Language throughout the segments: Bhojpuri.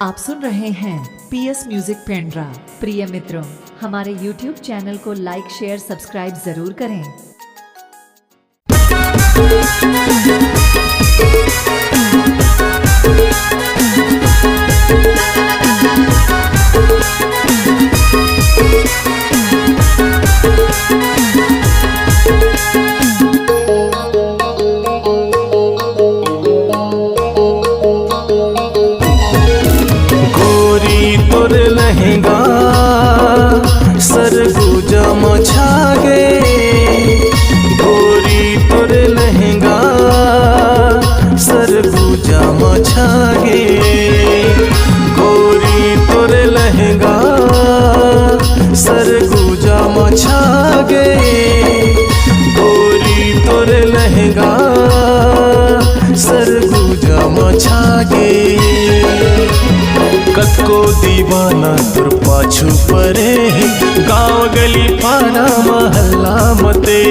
आप सुन रहे हैं पीएस म्यूजिक पेंड्रा। प्रिय मित्रों, हमारे YouTube चैनल को लाइक शेयर सब्सक्राइब जरूर करें। तोर लहंगा सरगुजा मछागे, गोरी तोर लहंगा सरगुजा मछागे, गोरी तोर लहंगा सरगुजा मछागे, गोरी तोर लहंगा सरगुजा मछागे। कतको दीवाना तुर पाछू परे, गाँव गली पाना महल्ला मते।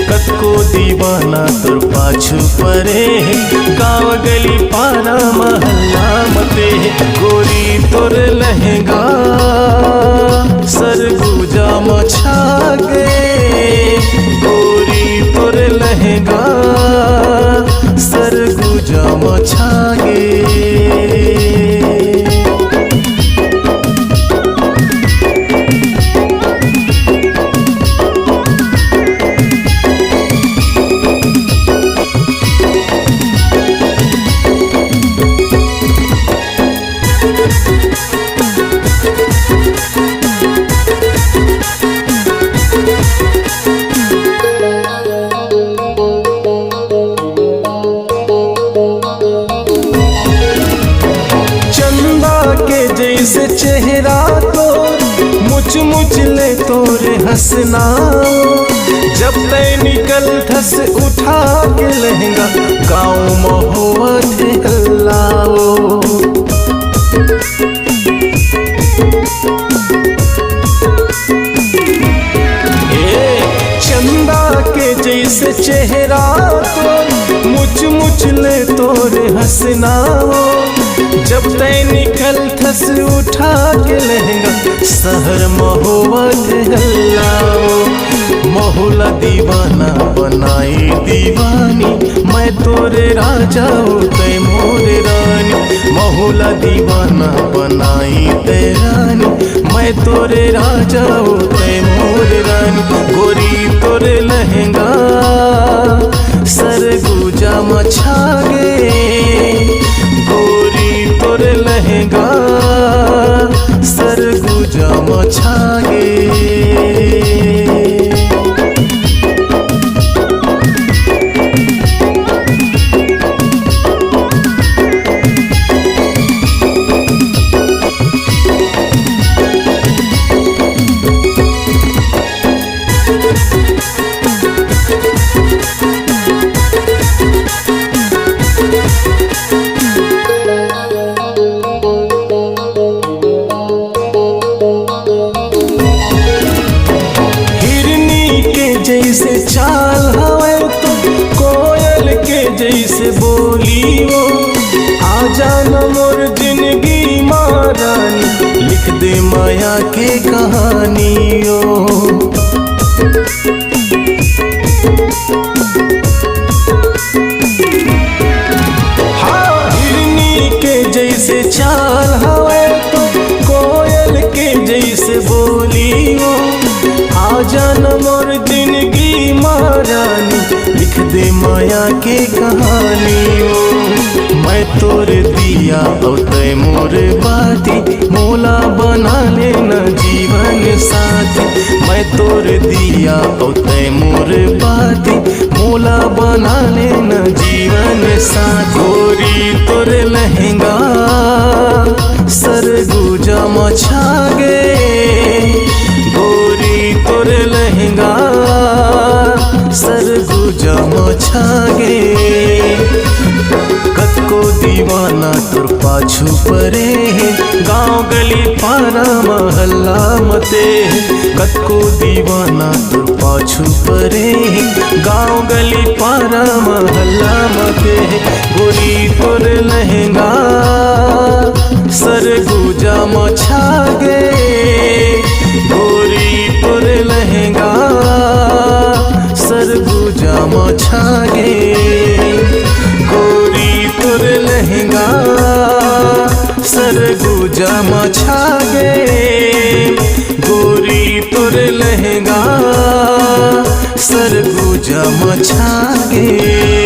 कतको दीवाना तुर पाछू परे, गाँव गली पाना महल्ला मते। गोरी तोर लहंगा सरगुजा मछागे, गोरी तोर लहंगा सरगुजा मछागे। जैसे चेहरा तो मुच मुच ले तोरे हंसना, जब तय निकल धस उठा के लहंगा गाँव महुआ हल्लाओ। चंदा के जैसे चेहरा तो मुच मुच ले तोरे हंसना, जब तय निकल थस उठा के लहंगा शहर महुआ हल्लाओ। महुला दीवाना बनाई दीवानी, मैं तोरे राजा हो तय मोरे रानी। महुला दीवाना बनाई तय रानी, मैं तोरे राजा हो तय मोरे रानी। गोरी तोरे लहंगा सरगुजा मछागे, गोरी तोरे लहंगा सरगुजा मछागे। जैसे चाल हवे तो कोयल के जैसे बोली वो, आ जाना मोर जिंदगी मारानी, लिख दे माया के कहानियों। हाँ, हिरनी के जैसे चाल हवे तो कोयल के जैसे बोली वो, आ जाना मोर जिंदगी मारानी, लिख दे माया के कहानियों। मैं तोर दिया और तय मोर बाती, मोला बना लेना जीवन साथी। मैं तोर दिया और तय मोर बाती, मोला बना लेना जीवन साथी। गोरी तोर लहंगा सरगुजा मछागे, गोरी तोर लहंगा सरगुजा मछागे। कतको दीवाना तुर पाछू परे, गाँव गली पाना महल्ला मते। कतको दीवाना तुर पाछू परे, गाँव गली पाना महल्ला मते। गोरी तोर लहंगा सर सरगुजा मछागे गोरी तोर लहंगा सरगुजा मछागे।